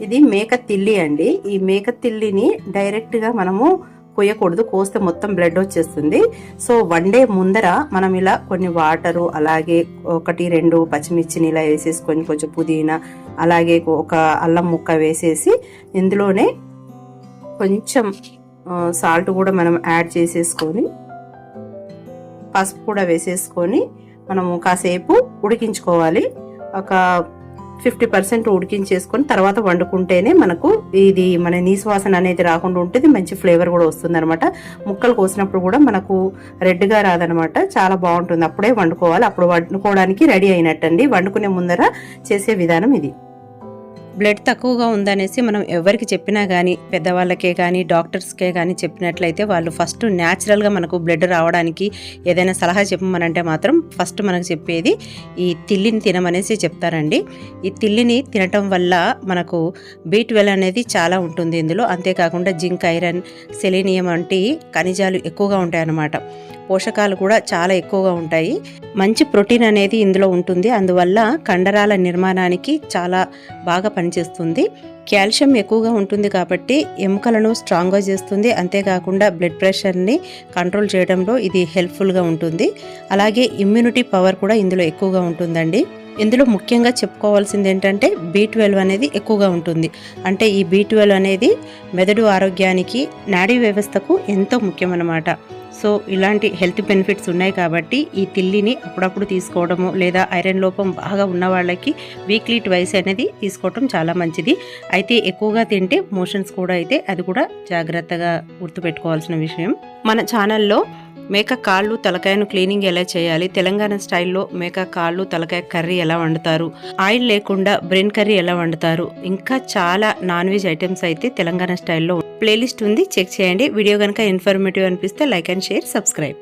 ఇది మేక తిల్లి అండి. ఈ మేక తిల్లిని డైరెక్ట్గా మనము కొయ్యకూడదు, కోస్తే మొత్తం బ్లడ్ వచ్చేస్తుంది. సో 1 డే ముందర మనం ఇలా కొన్ని వాటరు, అలాగే 1-2 పచ్చిమిర్చిని ఇలా వేసేసుకొని, కొంచెం పుదీనా, అలాగే ఒక అల్లం ముక్క వేసేసి ఇందులోనే కొంచెం సాల్ట్ కూడా మనం యాడ్ చేసేసుకొని, పసుపు కూడా వేసేసుకొని మనము కాసేపు ఉడికించుకోవాలి. ఒక 50% ఉడికించేసుకొని తర్వాత వండుకుంటేనే మనకు ఇది మన నీసువాసన అనేది రాకుండా ఉంటుంది, మంచి ఫ్లేవర్ కూడా వస్తుంది అనమాట. ముక్కలు కోసినప్పుడు కూడా మనకు రెడ్గా రాదనమాట, చాలా బాగుంటుంది. అప్పుడే వండుకోవాలి, అప్పుడు వండుకోవడానికి రెడీ అయినట్టండి. వండుకునే ముందర చేసే విధానం ఇది. బ్లడ్ తక్కువగా ఉందనేసి మనం ఎవరికి చెప్పినా కానీ, పెద్దవాళ్ళకే కానీ డాక్టర్స్కే కానీ చెప్పినట్లయితే వాళ్ళు ఫస్ట్ న్యాచురల్గా మనకు బ్లడ్ రావడానికి ఏదైనా సలహా చెప్పమనంటే మాత్రం ఫస్ట్ మనకు చెప్పేది ఈ తిల్లిని తినమనేసి చెప్తారండి. ఈ తిల్లిని తినటం వల్ల మనకు B12 అనేది చాలా ఉంటుంది ఇందులో. అంతేకాకుండా జింక్, ఐరన్, సెలీనియం వంటి ఖనిజాలు ఎక్కువగా ఉంటాయన్నమాట. పోషకాలు కూడా చాలా ఎక్కువగా ఉంటాయి. మంచి ప్రోటీన్ అనేది ఇందులో ఉంటుంది. అందువల్ల కండరాల నిర్మాణానికి చాలా బాగా పనిచేస్తుంది. కాల్షియం ఎక్కువగా ఉంటుంది కాబట్టి ఎముకలను స్ట్రాంగ్గా చేస్తుంది. అంతేకాకుండా బ్లడ్ ప్రెషర్ని కంట్రోల్ చేయడంలో ఇది హెల్ప్ఫుల్గా ఉంటుంది. అలాగే ఇమ్యూనిటీ పవర్ కూడా ఇందులో ఎక్కువగా ఉంటుందండి. ఇందులో ముఖ్యంగా చెప్పుకోవాల్సింది ఏంటంటే B12 అనేది ఎక్కువగా ఉంటుంది. అంటే ఈ B12 అనేది మెదడు ఆరోగ్యానికి, నాడీ వ్యవస్థకు ఎంతో ముఖ్యమన్నమాట. సో ఇలాంటి హెల్త్ బెనిఫిట్స్ ఉన్నాయి కాబట్టి ఈ తిల్లిని అప్పుడప్పుడు తీసుకోవడము, లేదా ఐరన్ లోపం బాగా ఉన్న వాళ్ళకి వీక్లీ ట్వైస్ అనేది తీసుకోవడం చాలా మంచిది. అయితే ఎక్కువగా తింటే మోషన్స్ కూడా అయితే అది కూడా జాగ్రత్తగా గుర్తుపెట్టుకోవాల్సిన విషయం. మన ఛానల్లో మేక కాళ్ళు, తలకాయను క్లీనింగ్ ఎలా చేయాలి, తెలంగాణ స్టైల్లో మేక కాళ్ళు, తలకాయ కర్రీ ఎలా వండుతారు, ఆయిల్ లేకుండా బ్రెయిన్ కర్రీ ఎలా వండుతారు, ఇంకా చాలా నాన్ వెజ్ ఐటమ్స్ అయితే తెలంగాణ స్టైల్లో ప్లేలిస్ట్ ఉంది, చెక్ చేయండి. వీడియో కనుక ఇన్ఫర్మేటివ్ అనిపిస్తే లైక్ అండ్ షేర్, సబ్స్క్రైబ్.